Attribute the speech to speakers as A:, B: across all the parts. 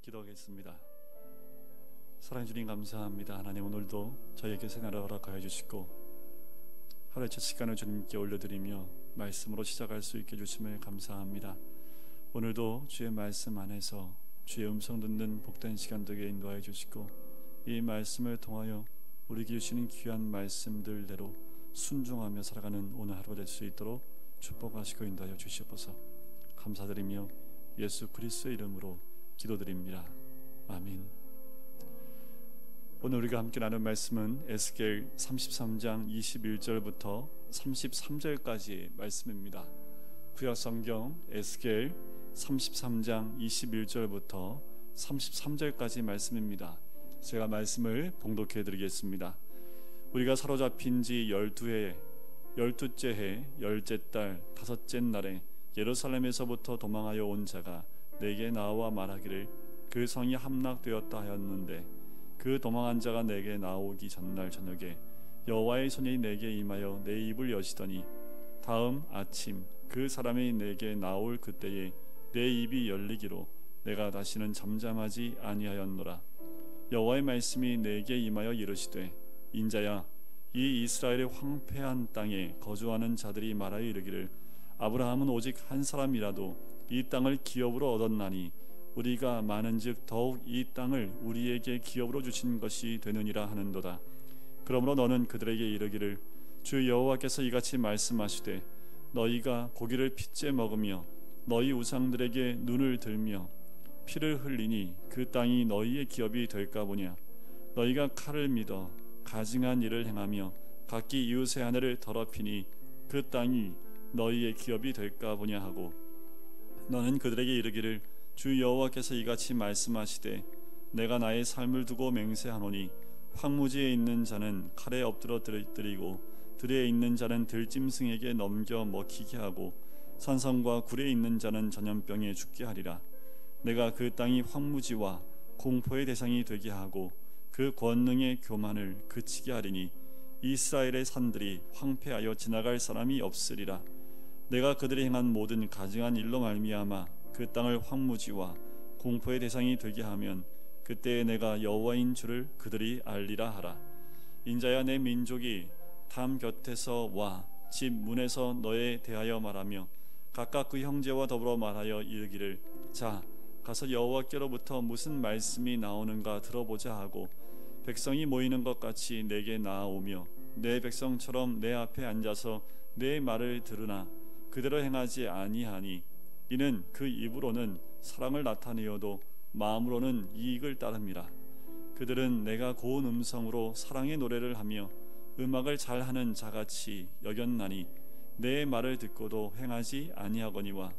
A: 기도하겠습니다. 사랑해 주님 감사합니다. 하나님, 오늘도 저희에게 새날을 허락하여 주시고 하루의 첫 시간을 주님께 올려드리며 말씀으로 시작할 수 있게 해주심을 감사합니다. 오늘도 주의 말씀 안에서 주의 음성 듣는 복된 시간 되게 인도하여 주시고 이 말씀을 통하여 우리에게 주시는 귀한 말씀들대로 순종하며 살아가는 오늘 하루가 될 수 있도록 축복하시고 인도하여 주시옵소서. 감사드리며 예수 그리스도의 이름으로 기도드립니다. 아멘. 오늘 우리가 함께 나눌 말씀은 에스겔 33장 21절부터 33절까지의 말씀입니다. 구약성경 에스겔 33장 21절부터 33절까지 말씀입니다. 제가 말씀을 봉독해 드리겠습니다. 우리가 사로잡힌 지 12째 해 10째 달 5째 날에 예루살렘에서부터 도망하여 온 자가 내게 나와 말하기를 그 성이 함락되었다 하였는데, 그 도망한 자가 내게 나오기 전날 저녁에 여호와의 손이 내게 임하여 내 입을 여시더니 다음 아침 그 사람이 내게 나올 그때에 내 입이 열리기로 내가 다시는 잠잠하지 아니하였노라. 여호와의 말씀이 내게 임하여 이르시되, 인자야, 이 이스라엘의 황폐한 땅에 거주하는 자들이 말하여 이르기를 아브라함은 오직 한 사람이라도 이 땅을 기업으로 얻었나니 우리가 많은즉 더욱 이 땅을 우리에게 기업으로 주신 것이 되느니라 하는도다. 그러므로 너는 그들에게 이르기를 주 여호와께서 이같이 말씀하시되, 너희가 고기를 핏째 먹으며 너희 우상들에게 눈을 들며 피를 흘리니 그 땅이 너희의 기업이 될까 보냐. 너희가 칼을 믿어 가증한 일을 행하며 각기 이웃의 아내를 더럽히니 그 땅이 너희의 기업이 될까 보냐 하고, 너는 그들에게 이르기를 주 여호와께서 이같이 말씀하시되, 내가 나의 삶을 두고 맹세하노니 황무지에 있는 자는 칼에 엎드려 드리고 들에 있는 자는 들짐승에게 넘겨 먹히게 하고 산성과 굴에 있는 자는 전염병에 죽게 하리라. 내가 그 땅이 황무지와 공포의 대상이 되게 하고 그 권능의 교만을 그치게 하리니 이스라엘의 산들이 황폐하여 지나갈 사람이 없으리라. 내가 그들이 행한 모든 가증한 일로 말미암아 그 땅을 황무지와 공포의 대상이 되게 하면 그때에 내가 여호와인 줄을 그들이 알리라 하라. 인자야, 내 민족이 담 곁에서 와 집 문에서 너에 대하여 말하며 각각 그 형제와 더불어 말하여 이르기를, 자, 가서 여호와께로부터 무슨 말씀이 나오는가 들어보자 하고 백성이 모이는 것 같이 내게 나아오며 내 백성처럼 내 앞에 앉아서 내 말을 들으나 그대로 행하지 아니하니 이는 그 입으로는 사랑을 나타내어도 마음으로는 이익을 따릅니다. 그들은 내가 고운 음성으로 사랑의 노래를 하며 음악을 잘하는 자같이 여겼나니 내 말을 듣고도 행하지 아니하거니와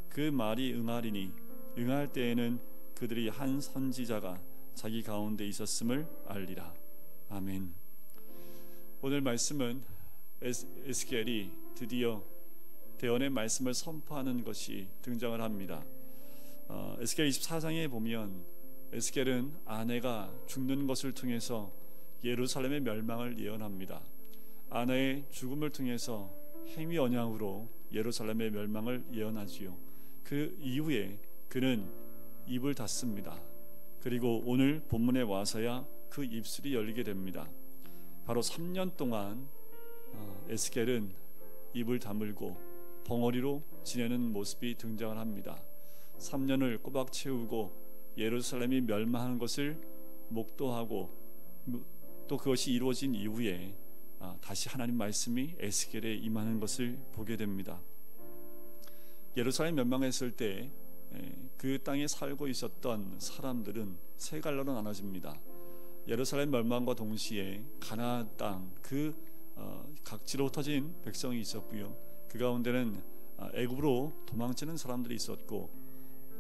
A: 그 말이 응하리니 응할 때에는 그들이 한 선지자가 자기 가운데 있었음을 알리라. 아멘. 오늘 말씀은 에스겔이 드디어 대언의 말씀을 선포하는 것이 등장을 합니다. 에스겔 24장에 보면 에스겔은 아내가 죽는 것을 통해서 예루살렘의 멸망을 예언합니다. 아내의 죽음을 통해서 행위 언약으로 예루살렘의 멸망을 예언하지요. 그 이후에 그는 입을 닫습니다. 그리고 오늘 본문에 와서야 그 입술이 열리게 됩니다. 바로 3년 동안 에스겔은 입을 다물고 벙어리로 지내는 모습이 등장을 합니다. 3년을 꼬박 채우고 예루살렘이 멸망하는 것을 목도하고 또 그것이 이루어진 이후에 다시 하나님 말씀이 에스겔에 임하는 것을 보게 됩니다. 예루살렘 멸망했을 때 그 땅에 살고 있었던 사람들은 세 갈래로 나눠집니다. 예루살렘 멸망과 동시에 가나안 땅 그 각지로 흩어진 백성이 있었고요. 그 가운데는 애굽으로 도망치는 사람들이 있었고,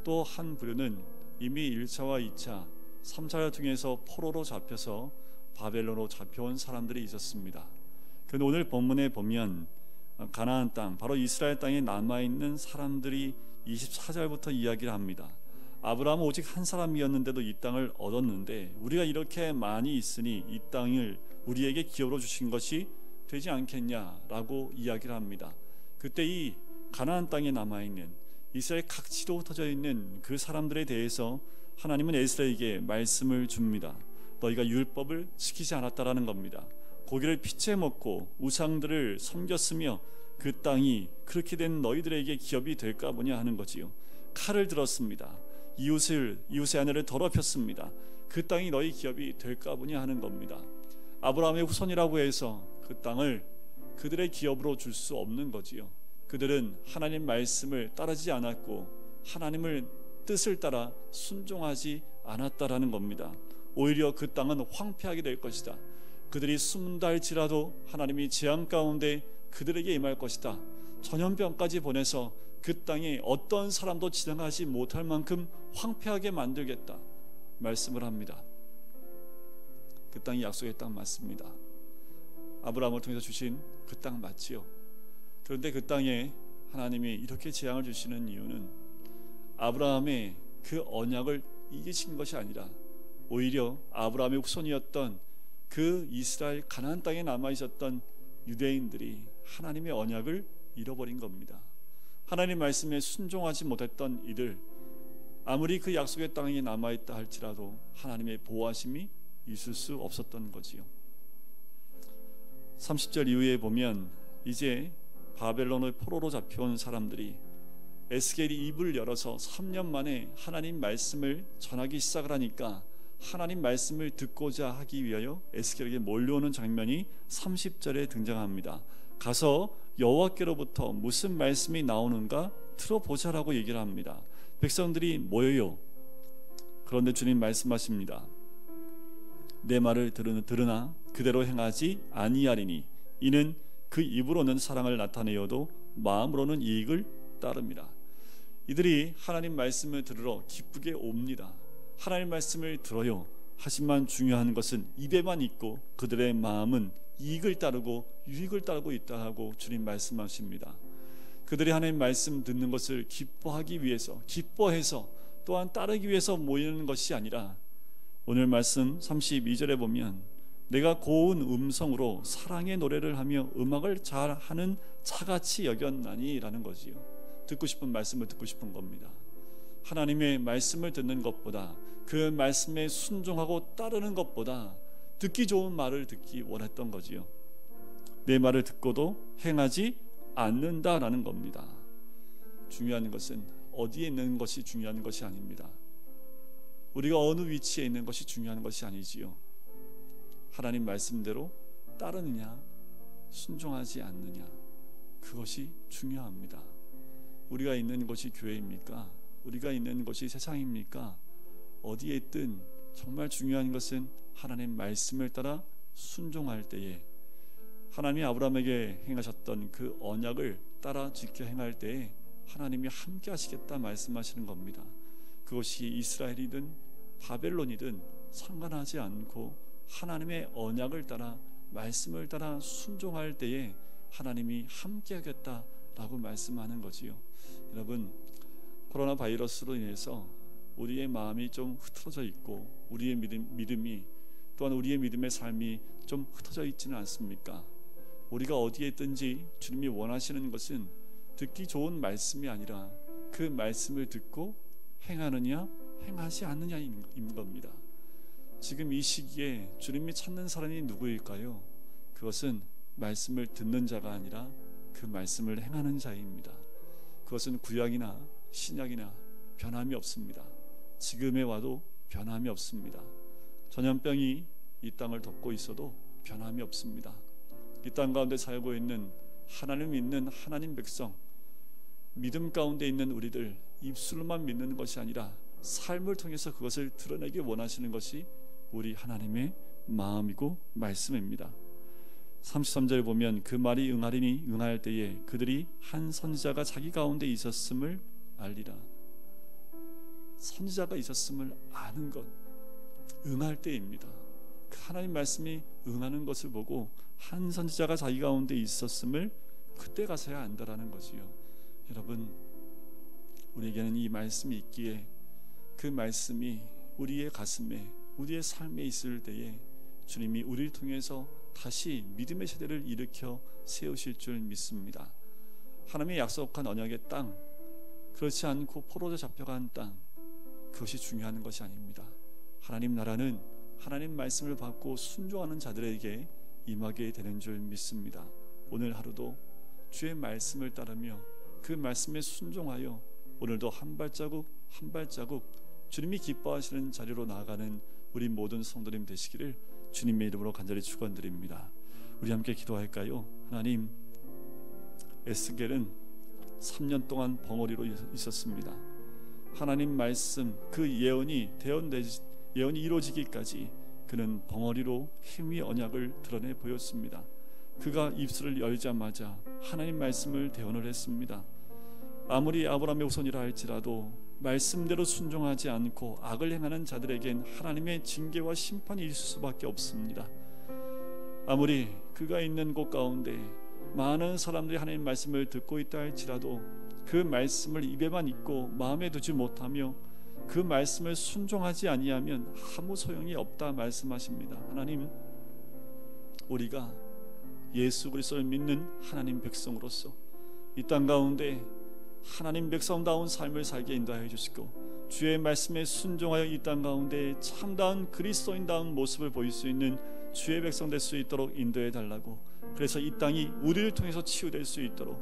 A: 또 한 부류는 이미 1차와 2차, 3차를 통해서 포로로 잡혀서 바벨론으로 잡혀온 사람들이 있었습니다. 그런데 오늘 본문에 보면 가나안 땅, 바로 이스라엘 땅에 남아있는 사람들이 24절부터 이야기를 합니다. 아브라함은 오직 한 사람이었는데도 이 땅을 얻었는데 우리가 이렇게 많이 있으니 이 땅을 우리에게 기업으로 주신 것이 되지 않겠냐라고 이야기를 합니다. 그때 이 가나안 땅에 남아있는 이스라엘 각지로 흩어져 있는 그 사람들에 대해서 하나님은 에스라에게 말씀을 줍니다. 너희가 율법을 지키지 않았다라는 겁니다. 고기를 피째 먹고 우상들을 섬겼으며 그 땅이 그렇게 된 너희들에게 기업이 될까 보냐 하는 거지요. 칼을 들었습니다. 이웃의 아내를 더럽혔습니다. 그 땅이 너희 기업이 될까 보냐 하는 겁니다. 아브라함의 후손이라고 해서 그 땅을 그들의 기업으로 줄 수 없는 거지요. 그들은 하나님 말씀을 따르지 않았고 하나님을 뜻을 따라 순종하지 않았다라는 겁니다. 오히려 그 땅은 황폐하게 될 것이다. 그들이 숨는다 할지라도 하나님이 재앙 가운데 그들에게 임할 것이다. 전염병까지 보내서 그 땅에 어떤 사람도 지나가지 못할 만큼 황폐하게 만들겠다 말씀을 합니다. 그 땅이 약속의 땅 맞습니다. 아브라함을 통해서 주신 그 땅 맞지요. 그런데 그 땅에 하나님이 이렇게 재앙을 주시는 이유는 아브라함의 그 언약을 이기신 것이 아니라 오히려 아브라함의 후손이었던 그 이스라엘 가나안 땅에 남아있었던 유대인들이 하나님의 언약을 잃어버린 겁니다. 하나님 말씀에 순종하지 못했던 이들, 아무리 그 약속의 땅에 남아있다 할지라도 하나님의 보호하심이 있을 수 없었던 거지요. 30절 이후에 보면 이제 바벨론의 포로로 잡혀온 사람들이 에스겔이 입을 열어서 3년 만에 하나님 말씀을 전하기 시작을 하니까 하나님 말씀을 듣고자 하기 위하여 에스겔에게 몰려오는 장면이 30절에 등장합니다. 가서 여호와께로부터 무슨 말씀이 나오는가 들어보자라고 얘기를 합니다. 백성들이 모여요. 그런데 주님 말씀하십니다. 내 말을 들으나 그대로 행하지 아니하리니 이는 그 입으로는 사랑을 나타내어도 마음으로는 이익을 따릅니다. 이들이 하나님 말씀을 들으러 기쁘게 옵니다. 하나님 말씀을 들어요. 하지만 중요한 것은 입에만 있고 그들의 마음은 이익을 따르고 유익을 따르고 있다 하고 주님 말씀하십니다. 그들이 하나님 말씀 듣는 것을 기뻐하기 위해서, 기뻐해서 또한 따르기 위해서 모이는 것이 아니라 오늘 말씀 32절에 보면 내가 고운 음성으로 사랑의 노래를 하며 음악을 잘하는 자같이 여겼나니 라는 거지요. 듣고 싶은 말씀을 듣고 싶은 겁니다. 하나님의 말씀을 듣는 것보다 그 말씀에 순종하고 따르는 것보다 듣기 좋은 말을 듣기 원했던 거지요. 내 말을 듣고도 행하지 않는다라는 겁니다. 중요한 것은 어디에 있는 것이 중요한 것이 아닙니다. 우리가 어느 위치에 있는 것이 중요한 것이 아니지요. 하나님 말씀대로 따르느냐 순종하지 않느냐, 그것이 중요합니다. 우리가 있는 곳이 교회입니까? 우리가 있는 곳이 세상입니까? 어디에 있든 정말 중요한 것은 하나님 말씀을 따라 순종할 때에, 하나님이 아브라함에게 행하셨던 그 언약을 따라 지켜 행할 때에 하나님이 함께 하시겠다 말씀하시는 겁니다. 그것이 이스라엘이든 바벨론이든 상관하지 않고 하나님의 언약을 따라 말씀을 따라 순종할 때에 하나님이 함께 하겠다라고 말씀하는 거지요. 여러분, 코로나 바이러스로 인해서 우리의 마음이 좀 흩어져 있고 우리의 믿음이 또한 우리의 믿음의 삶이 좀 흩어져 있지는 않습니까? 우리가 어디에 있든지 주님이 원하시는 것은 듣기 좋은 말씀이 아니라 그 말씀을 듣고 행하느냐 행하지 않느냐인 겁니다. 지금 이 시기에 주님이 찾는 사람이 누구일까요? 그것은 말씀을 듣는 자가 아니라 그 말씀을 행하는 자입니다. 그것은 구약이나 신약이나 변함이 없습니다. 지금에 와도 변함이 없습니다. 전염병이 이 땅을 덮고 있어도 변함이 없습니다. 이 땅 가운데 살고 있는 하나님 믿는 하나님 백성, 믿음 가운데 있는 우리들, 입술로만 믿는 것이 아니라 삶을 통해서 그것을 드러내기 원하시는 것이 우리 하나님의 마음이고 말씀입니다. 33절 보면 그 말이 응하리니 응할 때에 그들이 한 선지자가 자기 가운데 있었음을 알리라. 선지자가 있었음을 아는 것, 응할 때입니다. 그 하나님 말씀이 응하는 것을 보고 한 선지자가 자기 가운데 있었음을 그때 가서야 안다라는 거지요. 여러분, 우리에게는 이 말씀이 있기에 그 말씀이 우리의 가슴에, 우리의 삶에 있을 때에 주님이 우리를 통해서 다시 믿음의 세대를 일으켜 세우실 줄 믿습니다. 하나님의 약속한 언약의 땅, 그렇지 않고 포로로 잡혀간 땅, 그것이 중요한 것이 아닙니다. 하나님 나라는 하나님 말씀을 받고 순종하는 자들에게 임하게 되는 줄 믿습니다. 오늘 하루도 주의 말씀을 따르며 그 말씀에 순종하여 오늘도 한 발자국 한 발자국 주님이 기뻐하시는 자리로 나아가는 우리 모든 성도님 되시기를 주님의 이름으로 간절히 축원드립니다. 우리 함께 기도할까요? 하나님, 에스겔은 3년 동안 벙어리로 있었습니다. 하나님 말씀 그 예언이 이루어지기까지 그는 벙어리로 힘의 언약을 드러내 보였습니다. 그가 입술을 열자마자 하나님 말씀을 대언을 했습니다. 아무리 아브라함의 후손이라 할지라도 말씀대로 순종하지 않고 악을 행하는 자들에겐 하나님의 징계와 심판이 있을 수밖에 없습니다. 아무리 그가 있는 곳 가운데 많은 사람들이 하나님 말씀을 듣고 있다 할지라도 그 말씀을 입에만 있고 마음에 두지 못하며 그 말씀을 순종하지 아니하면 아무 소용이 없다 말씀하십니다. 하나님, 우리가 예수 그리스도를 믿는 하나님 백성으로서 이 땅 가운데 하나님 백성다운 삶을 살게 인도하여 주시고 주의 말씀에 순종하여 이 땅 가운데 참다운 그리스도인다운 모습을 보일 수 있는 주의 백성 될 수 있도록 인도해 달라고, 그래서 이 땅이 우리를 통해서 치유될 수 있도록,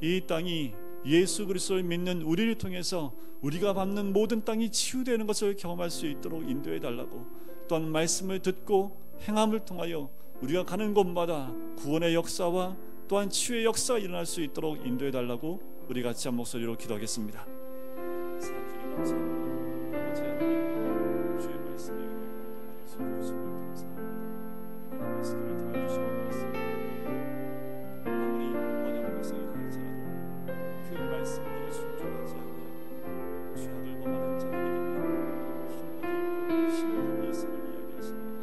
A: 이 땅이 예수 그리스도를 믿는 우리를 통해서 우리가 밟는 모든 땅이 치유되는 것을 경험할 수 있도록 인도해 달라고, 또한 말씀을 듣고 행함을 통하여 우리가 가는 곳마다 구원의 역사와 또한 치유의 역사가 일어날 수 있도록 인도해 달라고 우리 같이 한 목소리로 기도하겠습니다. 주님 감사합니다. 아버지 하나님, 주의 말씀에 은혜를 주시면 감사합니다. 하나님 말씀을 통해 주시는 말씀, 아무리 언약의 백성이라 할지라도 그 말씀대로 순종하지 아니하고 죄악을 범하는 자들에게는 힘이 있고 힘을 있음을 이야기하십니다.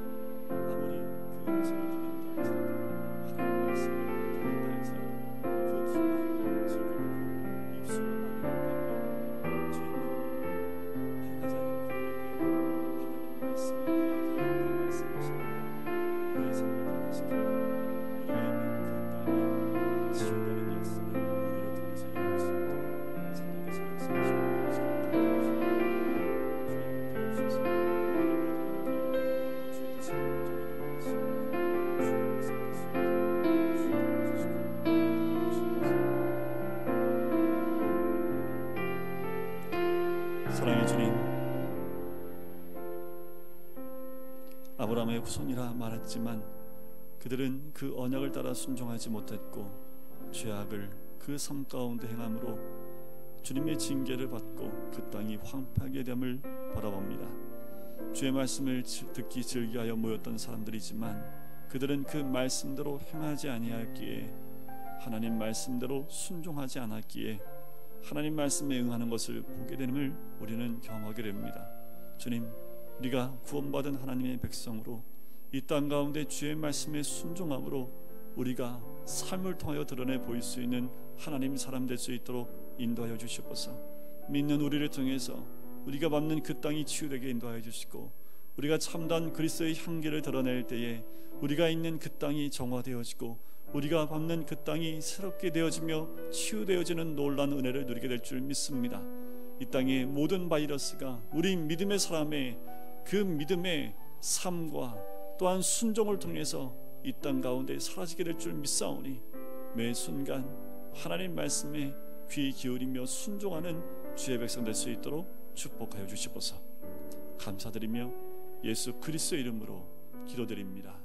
A: 아무리 그 음성을 듣는다 할지라도 하나님 말씀을 듣는다 할지라도 그 힘을 즐기고 입술을 많이 죄는 행하지 않은 그들에게 하나님 말씀을 이야기하는다 말씀하십니다. 우리의 삶을 변화시키고 우리가 있는 그 땅에 치유되는 역사를 우리를 통해서 이룰 수 있도록 성령께서 역사하시고 주님 도와주셔서 주의 뜻을 온전히 이루어가시고 주의 백성 될 수 있도록 주의 도와주시고 사랑의 주님, 아브라함의 후손이라 말했지만 그들은 그 언약을 따라 순종하지 못했고 죄악을 그 삶 가운데 행함으로 주님의 징계를 받고 그 땅이 황폐하게 됨을 바라봅니다. 주의 말씀을 듣기 즐기하여 모였던 사람들이지만 그들은 그 말씀대로 행하지 아니하였기에, 하나님 말씀대로 순종하지 않았기에 하나님 말씀에 응하는 것을 보게 됨을 우리는 경험하게 됩니다. 주님, 우리가 구원받은 하나님의 백성으로 이 땅 가운데 주의 말씀에 순종함으로 우리가 삶을 통하여 드러내 보일 수 있는 하나님 사람 될 수 있도록 인도하여 주시옵소서. 믿는 우리를 통해서 우리가 밟는 그 땅이 치유되게 인도하여 주시고, 우리가 참다운 그리스도의 향기를 드러낼 때에 우리가 있는 그 땅이 정화되어지고 우리가 밟는 그 땅이 새롭게 되어지며 치유되어지는 놀라운 은혜를 누리게 될 줄 믿습니다. 이 땅의 모든 바이러스가 우리 믿음의 사람의 그 믿음의 삶과 또한 순종을 통해서 이 땅 가운데 사라지게 될 줄 믿사오니 매 순간 하나님 말씀에 귀 기울이며 순종하는 주의 백성 될 수 있도록 축복하여 주시옵소서. 감사드리며 예수 그리스도의 이름으로 기도드립니다.